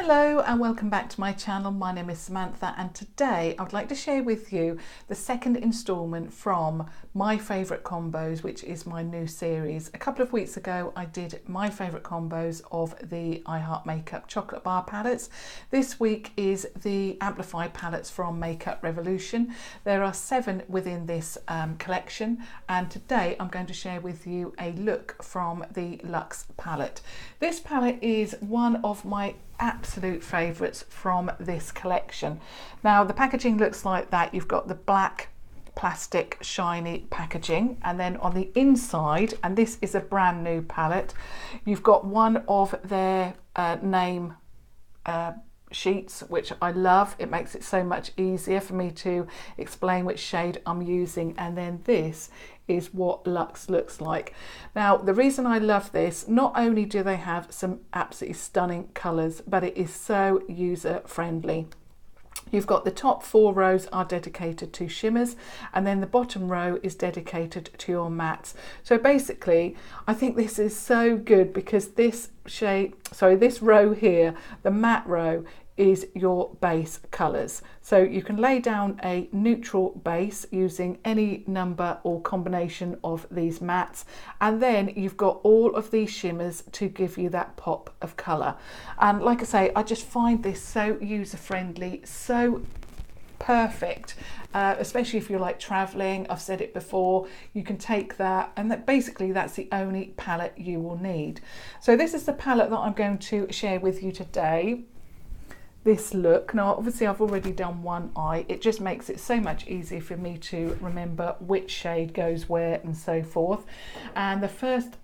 Hello and welcome back to my channel. My name is Samantha and today I'd like to share with you the second instalment from My Favourite Combos, which is my new series. A couple of weeks ago I did my favourite combos of the I Heart Makeup chocolate bar palettes. This week is the amplified palettes from Makeup Revolution. There are 7 within this collection, and today I'm going to share with you a look from the Luxe palette. This palette is one of my absolute favourites from this collection. Now the packaging looks like that. You've got the black plastic shiny packaging, and then on the inside, and this is a brand new palette, you've got one of their name sheets, which I love. It makes it so much easier for me to explain which shade I'm using, and then this is what Luxe looks like. Now the reason I love this, not only do they have some absolutely stunning colours, but it is so user friendly. You've got the top 4 rows are dedicated to shimmers, and then the bottom row is dedicated to your mattes. So basically I think this is so good because this row here, the matte row, is your base colours. So you can lay down a neutral base using any number or combination of these mattes, and then you've got all of these shimmers to give you that pop of colour. And like I say, I just find this so user friendly, so perfect, especially if you're like traveling. I've said it before, you can take that, and that basically that's the only palette you will need. So this is the palette that I'm going to share with you today. This look, now obviously I've already done one eye, it just makes it so much easier for me to remember which shade goes where and so forth. And the first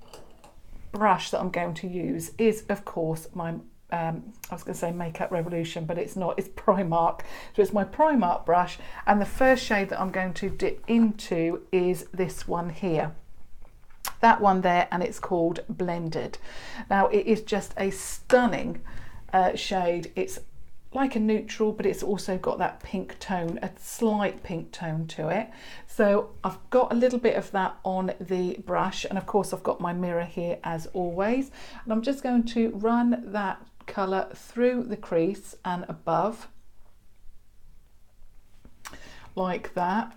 brush that I'm going to use is of course my I was going to say Makeup Revolution, but it's not, it's Primark. So it's my Primark brush, and the first shade that I'm going to dip into is this one here, that one there, and it's called Blended. Now it is just a stunning shade. It's like a neutral, but it's also got that pink tone, a slight pink tone to it. So I've got a little bit of that on the brush, and of course I've got my mirror here as always, and I'm just going to run that colour through the crease and above like that.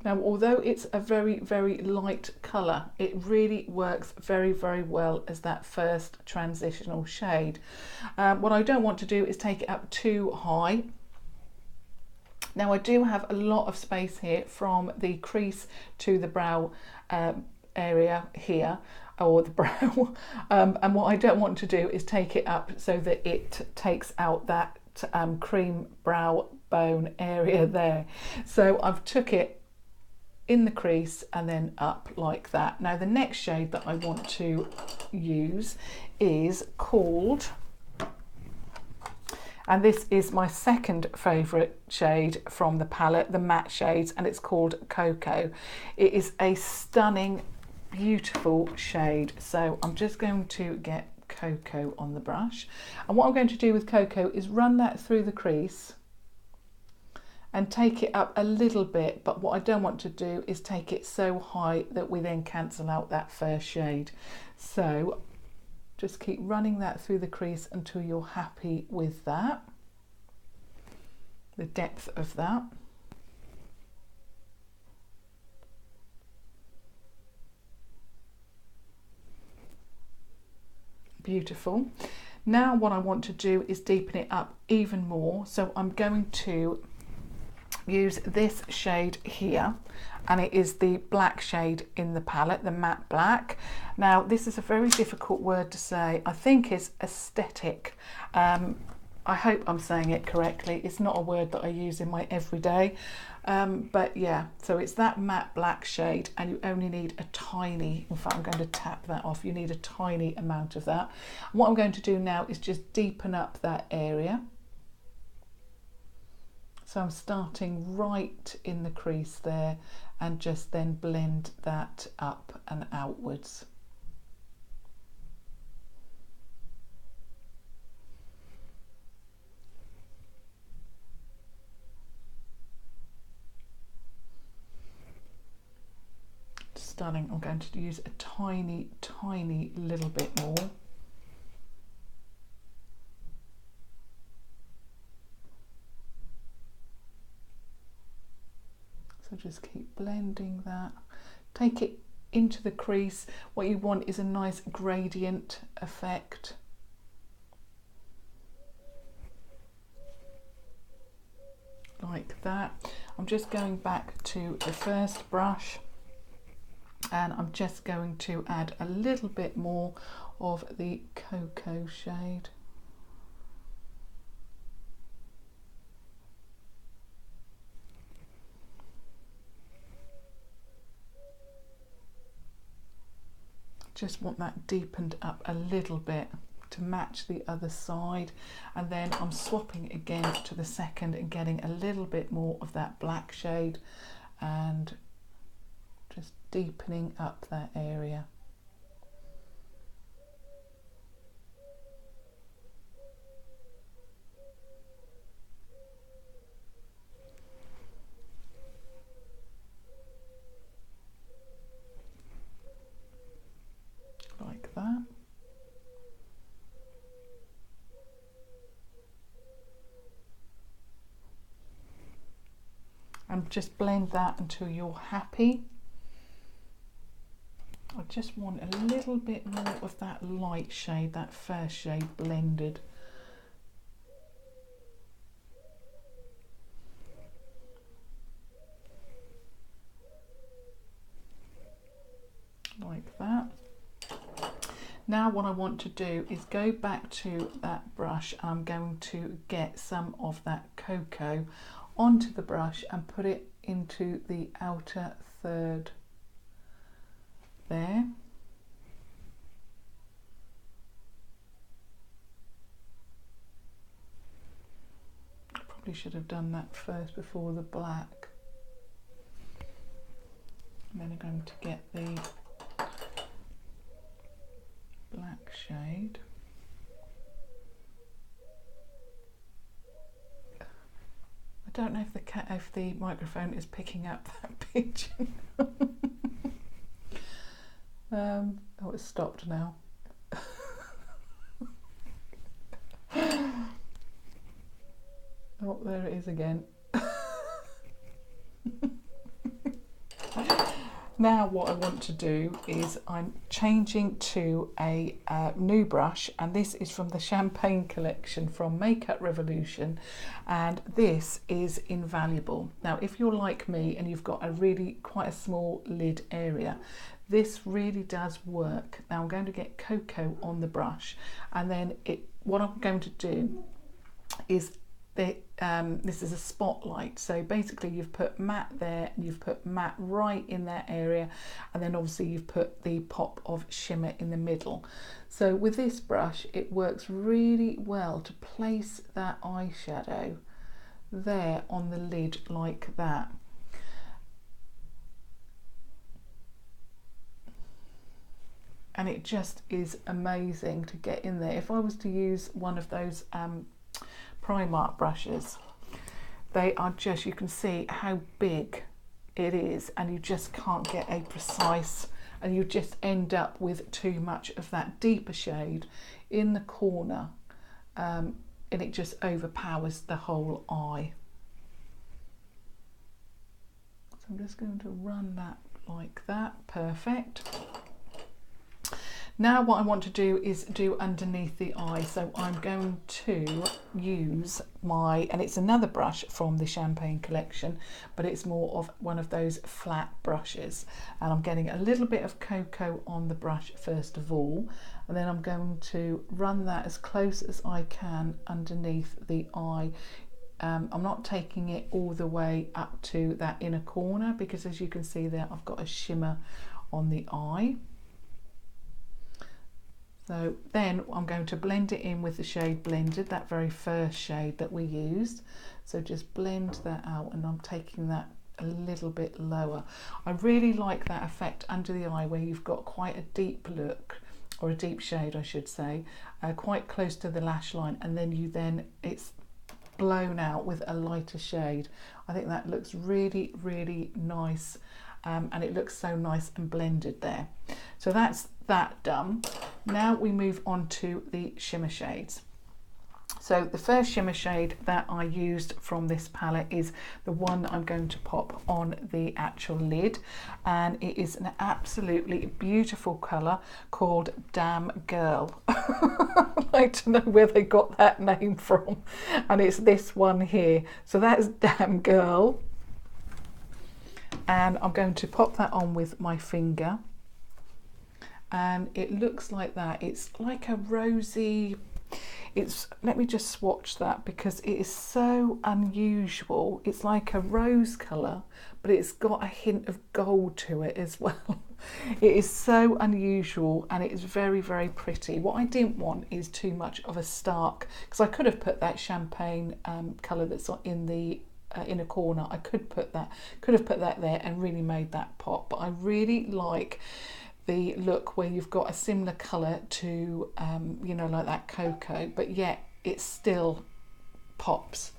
Now, although it's a very, very light colour, it really works very, very well as that first transitional shade. What I don't want to do is take it up too high. Now, I do have a lot of space here from the crease to the brow area here, or the brow, and what I don't want to do is take it up so that it takes out that cream brow bone area there. So I've took it in the crease and then up like that. Now the next shade that I want to use is called, and this is my second favourite shade from the palette, the matte shades, and it's called Cocoa. It is a stunning, beautiful shade. So I'm just going to get Cocoa on the brush, and what I'm going to do with Cocoa is run that through the crease and take it up a little bit, but what I don't want to do is take it so high that we then cancel out that first shade. So just keep running that through the crease until you're happy with that, the depth of that. Beautiful. Now what I want to do is deepen it up even more, so I'm going to use this shade here, and it is the black shade in the palette, the matte black. Now this is a very difficult word to say. I think it's aesthetic. I hope I'm saying it correctly. It's not a word that I use in my everyday, but yeah, so it's that matte black shade, and you only need a tiny, in fact I'm going to tap that off, you need a tiny amount of that. And what I'm going to do now is just deepen up that area. So I'm starting right in the crease there, and just then blend that up and outwards. Stunning. I'm going to use a tiny little bit more. So just keep blending that. Take it into the crease. What you want is a nice gradient effect. Like that. I'm just going back to the first brush and I'm just going to add a little bit more of the cocoa shade. Just want that deepened up a little bit to match the other side, and then I'm swapping again to the second and getting a little bit more of that black shade and just deepening up that area. Like that. And just blend that until you're happy. I just want a little bit more of that light shade, that first shade blended. Like that. Now what I want to do is go back to that brush. I'm going to get some of that cocoa onto the brush and put it into the outer third there. Probably should have done that first before the black. And then I'm going to get the black shade. I don't know if the microphone is picking up that pigeon. Oh, it's stopped now. Oh, there it is again. Now what I want to do is I'm changing to a new brush, and this is from the Champagne collection from Makeup Revolution, and this is Infallible. Now if you're like me and you've got quite a small lid area, this really does work. Now I'm going to get cocoa on the brush, and then what I'm going to do is this is a spotlight, so basically you've put matte there and you've put matte right in that area, and then obviously you've put the pop of shimmer in the middle. So with this brush it works really well to place that eyeshadow there on the lid like that. And it just is amazing to get in there. If I was to use one of those Primark brushes, they are just, you can see how big it is, and you just can't get a precise, and you just end up with too much of that deeper shade in the corner, and it just overpowers the whole eye. So I'm just going to run that like that. Perfect. Now what I want to do is do underneath the eye, so I'm going to use and it's another brush from the Champagne collection, but it's more of one of those flat brushes, and I'm getting a little bit of cocoa on the brush first of all, and then I'm going to run that as close as I can underneath the eye. I'm not taking it all the way up to that inner corner, because as you can see there, I've got a shimmer on the eye. So then I'm going to blend it in with the shade Blended, that very first shade that we used. So just blend that out, and I'm taking that a little bit lower. I really like that effect under the eye where you've got quite a deep look, or a deep shade I should say, quite close to the lash line, and then it's blown out with a lighter shade. I think that looks really, really nice, and it looks so nice and blended there. So that's that done. Now we move on to the shimmer shades. So the first shimmer shade that I used from this palette is the one I'm going to pop on the actual lid, and it is an absolutely beautiful colour called Damn Girl. I'd like to know where they got that name from, and it's this one here. So that's Damn Girl, and I'm going to pop that on with my finger, and it looks like that. It's like a rosy, let me just swatch that because it is so unusual. It's like a rose colour, but it's got a hint of gold to it as well. It is so unusual and it's very, very pretty. What I didn't want is too much of a stark, because I could have put that champagne colour that's in the inner corner. I could have put that there and really made that pop, but I really like the look where you've got a similar colour to, you know, like that cocoa, but yet it still pops.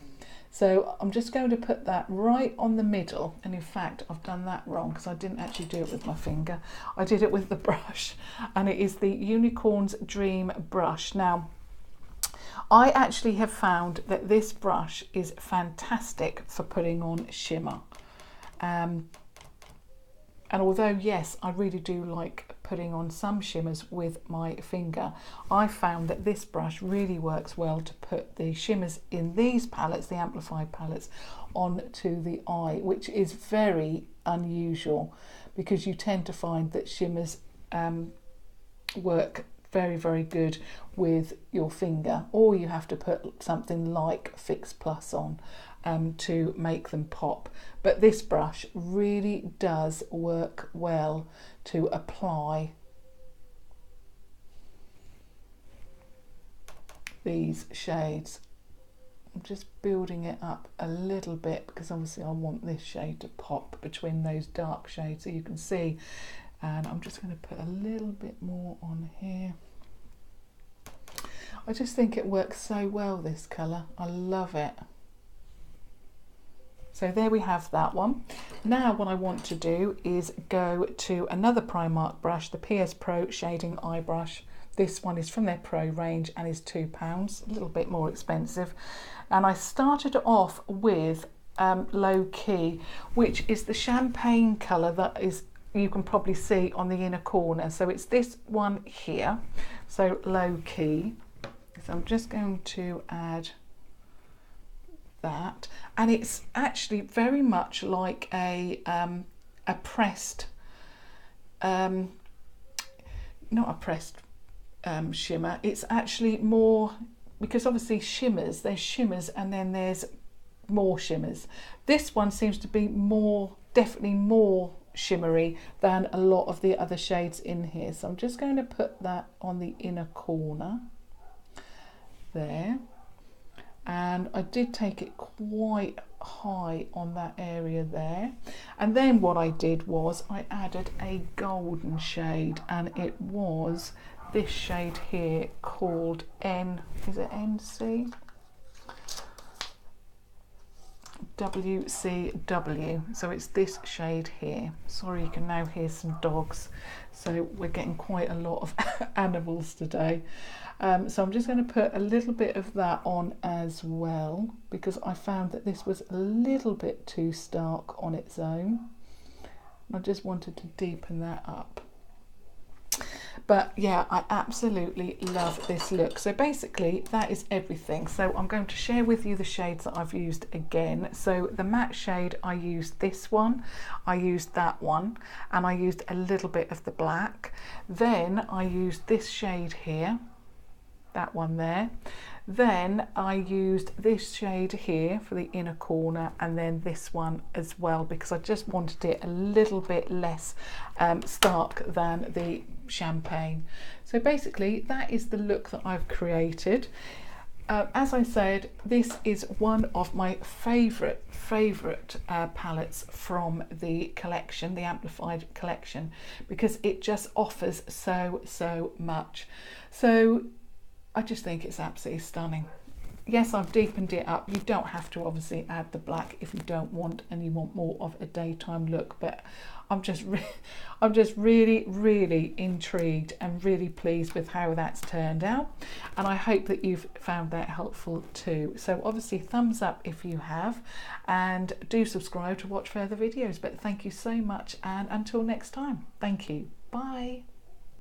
So I'm just going to put that right on the middle, and in fact I've done that wrong because I didn't actually do it with my finger. I did it with the brush, and it is the Unicorn's Dream brush. Now, I actually have found that this brush is fantastic for putting on shimmer. And although, yes, I really do like putting on some shimmers with my finger, I found that this brush really works well to put the shimmers in these palettes, the amplified palettes, onto the eye, which is very unusual because you tend to find that shimmers work very, very good with your finger, or you have to put something like Fix Plus on to make them pop. But this brush really does work well to apply these shades. I'm just building it up a little bit because obviously I want this shade to pop between those dark shades, so you can see. And I'm just going to put a little bit more on here. I just think it works so well, this colour. I love it. So there we have that one. Now what I want to do is go to another Primark brush, the PS Pro Shading Eye Brush. This one is from their Pro range and is £2, a little bit more expensive. And I started off with Low Key, which is the champagne colour that is, you can probably see on the inner corner. So it's this one here, so Low Key. So I'm just going to add that, and it's actually very much like a pressed, not a pressed shimmer. It's actually more, because obviously shimmers, there's shimmers and then there's more shimmers. This one seems to be more, definitely more shimmery than a lot of the other shades in here. So I'm just going to put that on the inner corner there. And I did take it quite high on that area there. And then what I did was I added a golden shade, and it was this shade here called is it NC? WCW. So it's this shade here. Sorry, you can now hear some dogs. So we're getting quite a lot of animals today. So I'm just going to put a little bit of that on as well, because I found that this was a little bit too stark on its own. I just wanted to deepen that up. But yeah, I absolutely love this look. So basically that is everything. So I'm going to share with you the shades that I've used again. So the matte shade, I used this one, I used that one, and I used a little bit of the black. Then I used this shade here, that one there. Then I used this shade here for the inner corner, and then this one as well, because I just wanted it a little bit less stark than the champagne. So basically that is the look that I've created. As I said, this is one of my favourite palettes from the collection, the Amplified collection, because it just offers so much. So I just think it's absolutely stunning. yes, I've deepened it up. You don't have to obviously add the black if you don't want and you want more of a daytime look, but I'm just really intrigued and really pleased with how that's turned out, and I hope that you've found that helpful too. So obviously thumbs up if you have, and do subscribe to watch further videos. But thank you so much, and until next time, thank you. Bye.